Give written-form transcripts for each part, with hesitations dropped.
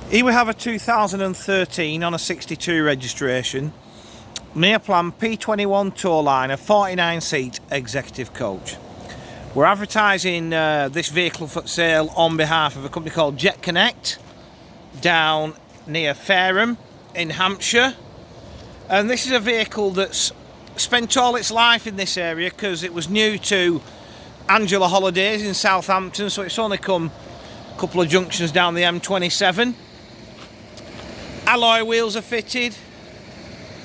Here we have a 2013 on a 62 registration Neoplan P21 Tourliner 49 seat executive coach. We're advertising this vehicle for sale on behalf of a company called Jet Connect down near Fareham in Hampshire, and this is a vehicle that's spent all its life in this area because it was new to Angela Holidays in Southampton, so it's only come a couple of junctions down the M27. Alloy wheels are fitted.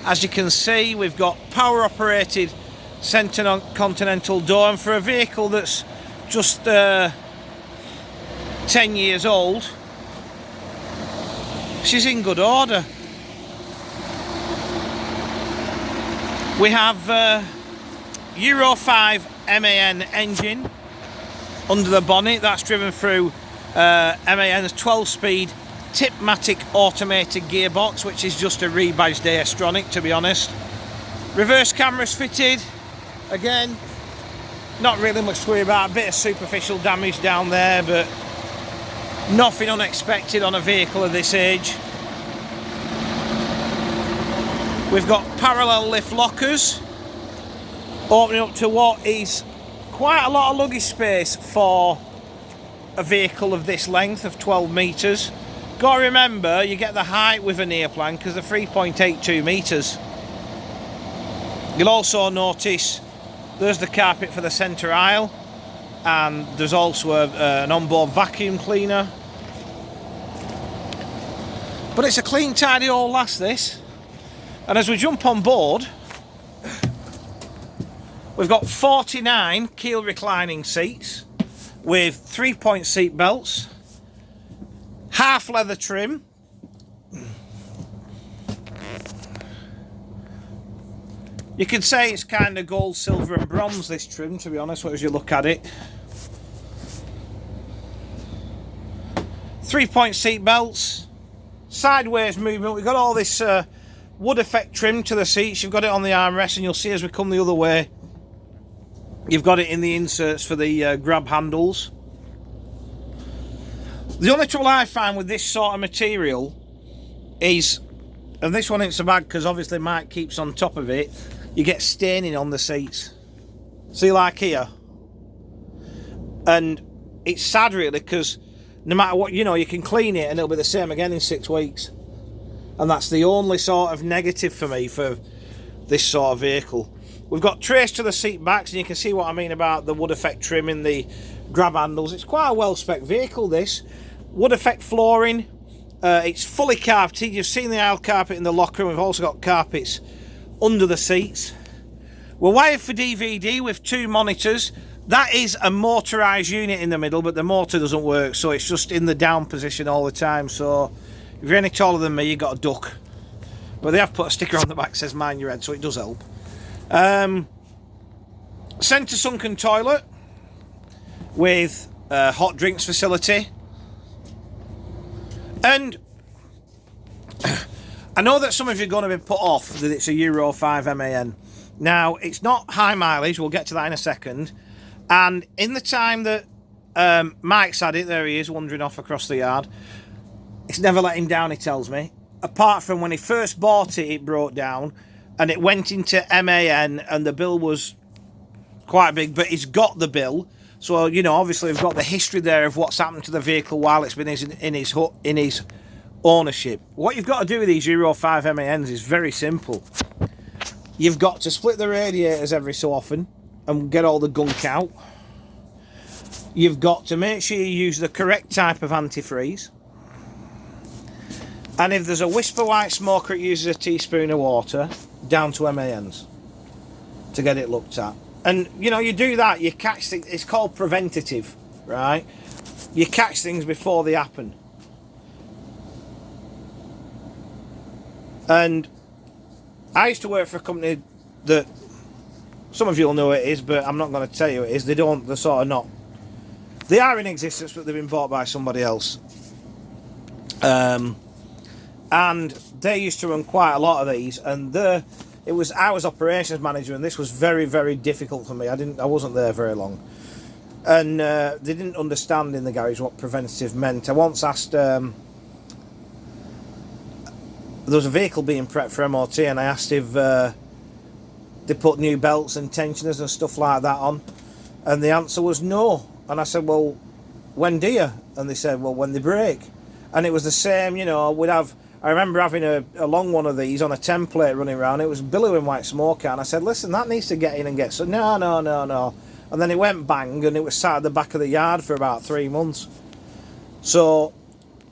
As you can see, we've got power operated centre continental door, and for a vehicle that's just 10 years old, she's in good order. We have Euro 5 MAN engine under the bonnet. That's driven through MAN's 12-speed Tipmatic automated gearbox, which is just a rebadged Astronic, to be honest. Reverse cameras fitted. Again, not really much to worry about. A bit of superficial damage down there, but nothing unexpected on a vehicle of this age. We've got parallel lift lockers opening up to what is quite a lot of luggage space for a vehicle of this length of 12 metres. Got to remember, you get the height with a Neoplan because they're 3.82 metres. You'll also notice there's the carpet for the centre aisle, and there's also an onboard vacuum cleaner. But it's a clean, tidy old lass, this. And as we jump on board, we've got 49 keel reclining seats with 3-point seat belts, half leather trim, you could say it's kind of gold, silver and bronze, this trim, to be honest, as you look at it. 3-point seat belts, sideways movement. We've got all this wood effect trim to the seats. You've got it on the armrest, and you'll see as we come the other way, you've got it in the inserts for the grab handles. The only trouble I find with this sort of material is, and this one ain't so bad because obviously Mike keeps on top of it, you get staining on the seats. See, like here. And it's sad really, because no matter what, you know, you can clean it and it'll be the same again in 6 weeks. And that's the only sort of negative for me for this sort of vehicle. We've got trace to the seat backs, and you can see what I mean about the wood effect trim in the grab handles. It's quite a well-spec vehicle, this. Wood effect flooring. It's fully carpeted. You've seen the aisle carpet in the locker room. We've also got carpets under the seats. We're wired for DVD with 2 monitors. That is a motorised unit in the middle, but the motor doesn't work, so it's just in the down position all the time. So if you're any taller than me, you've got a duck. But they have put a sticker on the back that says mind your head, so it does help. Centre sunken toilet with a hot drinks facility. And I know that some of you are going to be put off that it's a Euro 5 MAN. Now, it's not high mileage. We'll get to that in a second. And in the time that Mike's had it, there he is, wandering off across the yard. It's never let him down, he tells me. Apart from when he first bought it, it broke down. And it went into MAN, and the bill was quite big. But he's got the bill. So, you know, obviously we've got the history there of what's happened to the vehicle while it's been in his ownership. What you've got to do with these Euro 5 MANs is very simple. You've got to split the radiators every so often and get all the gunk out. You've got to make sure you use the correct type of antifreeze. And if there's a whisper white smoker, it uses a teaspoon of water down to MANs to get it looked at. And, you know, you do that, you catch things. It's called preventative, right? You catch things before they happen. And I used to work for a company that some of you'll know who it is, but I'm not going to tell you who it is. They're sort of not. They are in existence, but they've been bought by somebody else. And they used to run quite a lot of these, and I was operations manager, and this was very, very difficult for me. I wasn't there very long, and they didn't understand in the garage what preventative meant. I once asked there was a vehicle being prepped for MOT, and I asked if they put new belts and tensioners and stuff like that on, and the answer was no. And I said, well, when do you? And they said, well, when they break. And it was the same, you know, I remember having a long one of these on a template running around. It was billowing white smoke out, and I said, listen, that needs to get in and get... So, no. And then it went bang, and it was sat at the back of the yard for about 3 months. So,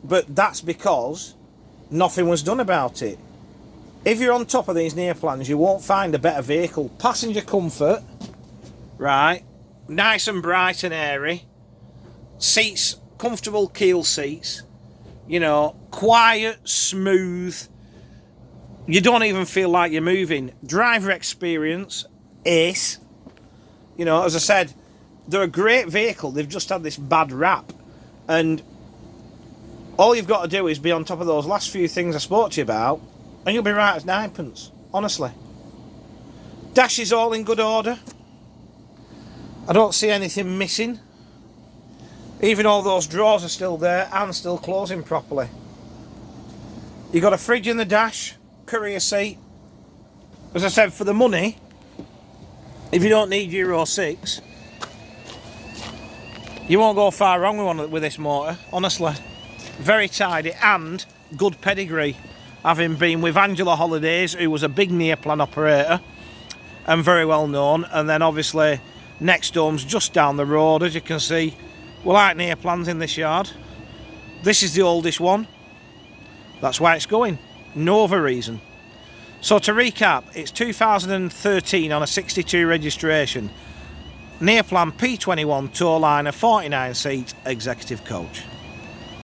but that's because nothing was done about it. If you're on top of these Neoplans, you won't find a better vehicle. Passenger comfort, right? Nice and bright and airy. Seats, comfortable keel seats. You know, quiet, smooth. You don't even feel like you're moving. Driver experience, ace. You know, as I said, they're a great vehicle. They've just had this bad rap. And all you've got to do is be on top of those last few things I spoke to you about, and you'll be right as ninepence, honestly. Dash is all in good order. I don't see anything missing. Even all those drawers are still there and still closing properly. You got a fridge in the dash, courier seat. As I said, for the money, if you don't need Euro 6, you won't go far wrong with this motor, honestly. Very tidy and good pedigree. Having been with Angela Holidays, who was a big Neoplan operator and very well known, and then obviously Next Home's just down the road. As you can see, we like Neoplans in this yard. This is the oldest one. That's why it's going. No other reason. So to recap, it's 2013 on a 62 registration. Neoplan P21 Tourliner 49 seat executive coach.